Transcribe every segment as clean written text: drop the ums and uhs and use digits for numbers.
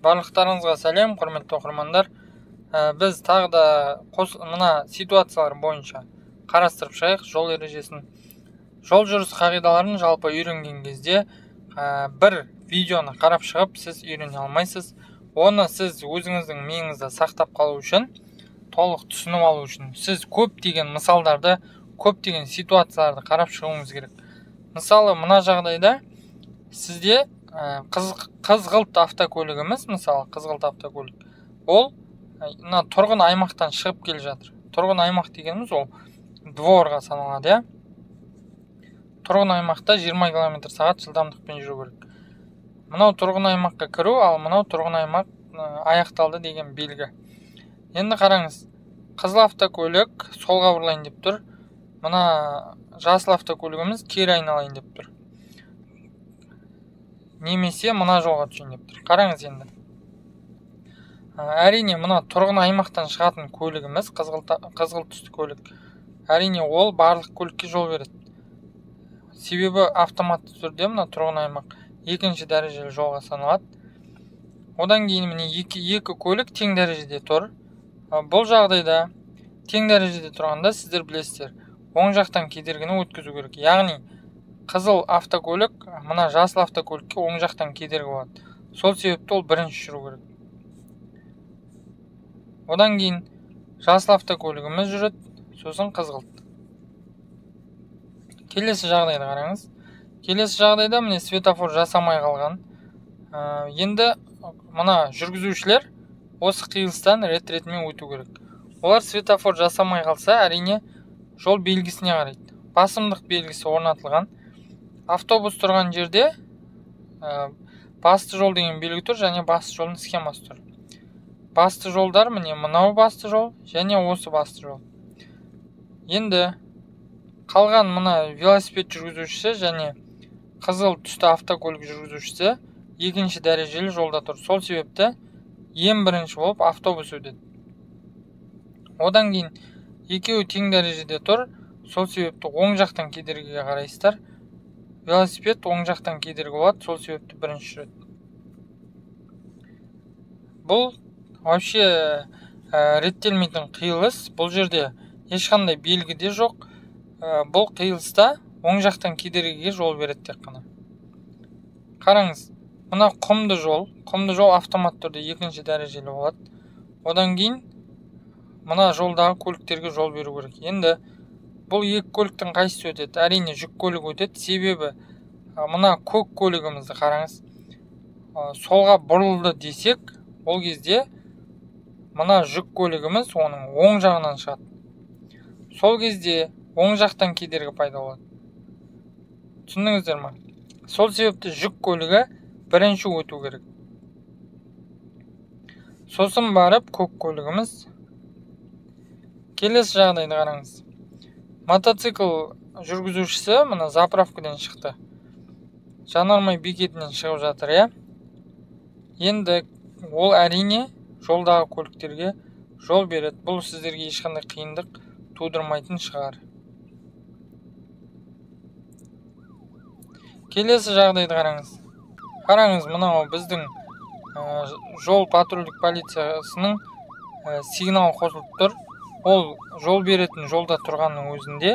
Барлықтарыңызға сәлем, құрметті оқырмандар. Біз тағы да мына ситуациялар бойынша қарастырып шығайық жол ережесін. Жол жүріс қағидаларын жалпы үйренген кезде бір видеоны қарап шығып сіз үйрене алмайсыз. Оны сіз өзіңіздің миыңызда сақтап қалу үшін, толық түсініп алу үшін сіз көптеген мысалдарды, көптеген ситуацияларды қарап шығуыңыз керек. Мысалы, мына жағдайда сізде қызғылт автокөлігіміз, мысалы қызғылт автокөлік, ол тұрғын аймақтан шығып келе жатыр. Тұрғын аймақ дегеніміз ол дворға саналады, тұрғын аймақта 20 км/сағат жылдамдықпен жүру керек. Мынау тұрғын аймаққа кіру, ал мынау тұрғын аймақ аяқталды деген белгі. Енді қараңыз, қызыл автокөлік солға бұрылайын деп тұр. Мына жасыл автокөлігіміз кері айналайын деп тұр. Немесе мына жолға түсейін деп тұр. Қараңыз енді. Әрине, мына тұрғын аймақтан шығатын көлігіміз, қызғылт түсті көлік. Әрине, ол барлық көлікке жол береді. Себебі автоматты түрде мына тұрғын аймақ екінші дәрежелі жолға саналады. Одан кейін міне екі көлік тең дәрежеде тұр. Бұл жағдайда тең дәрежеде тұрғанда сіздер білесіздер, оң жақтан кедергіні өткізу керек. Яғни қызыл автокөлік мына жасыл автокөлікке оң жақтан кедергі болады. Сол себепті ол бірінші жүру керек. Одан кейін жасыл автокөлігіміз жүреді, сосын қызғылт. Келесі жағдайды қараңыз. Келесі жағдайда міне светофор жасамай қалған. Енді мына жүргізушілер осы қиылыстан рет-ретімен өту керек. Олар светофор жасамай қалса, әрине жол белгісіне қарайды. Басымдық белгісі орнатылған. Автобус тұрған жерде басты жол деген белгі тұр, және басты жолдың схемасы тұр. Басты жолдар міне мынау басты жол, және осы басты жол. Енді қалған мына велосипед жүргізушісі және қызыл түсті автокөлік жүргізушісі екінші дәрежелі жолда тұр. Сол себепті ең бірінші болып автобус өтеді. Одан кейін екеуі тең дәрежеде тұр. Сол себепті оң жақтан кедергіге қарайсыздар. Велосипед оң жақтан кедергі болады, сол себепті бірінші жүреді. Бұл вообще реттелмейтін қиылыс. Бұл жерде ешқандай белгі де жоқ. Бұл қиылыста оң жақтан кедергіге жол береді тек қана. Қараңыз, мына құмды жол автомат түрде екінші дәрежелі болады. Одан кейін мына жолдағы көліктерге жол беру керек. Енді бұл екі көліктің қайсысы өтеді? Әрине жүк көлігі өтеді. Себебі мына көк көлігімізді қараңыз. Солға бұрылды десек, ол кезде мына жүк көлігіміз оның оң жағынан шығады. Сол кезде оң жақтан кедергі пайда болады. Түсіндіңіздер ме? Сол себепті жүк көлігі бірінші өту керек. Сосын барып көк көлігіміз. Келесі жағдайды қараңыз. Мотоцикл жүргізушісі мына заправкадан шықты. Жанармай бекетінен шығып жатыр, Енді ол әрине жолдағы көліктерге жол береді. Бұл сіздерге ешқандай қиындық тудырмайтын шығар. Келесі жағдайды қараңыз. Қараңыз, мынау біздің жол патрульдік полициясының сигнал қосылып тұр. Ол жол беретін жолда тұрғанның өзінде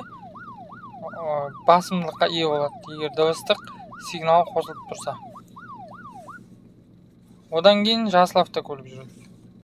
басымдылыққа ие болады, егер дыбыстық сигнал қосылып тұрса. Одан кейін жасыл автокөлік жүреді.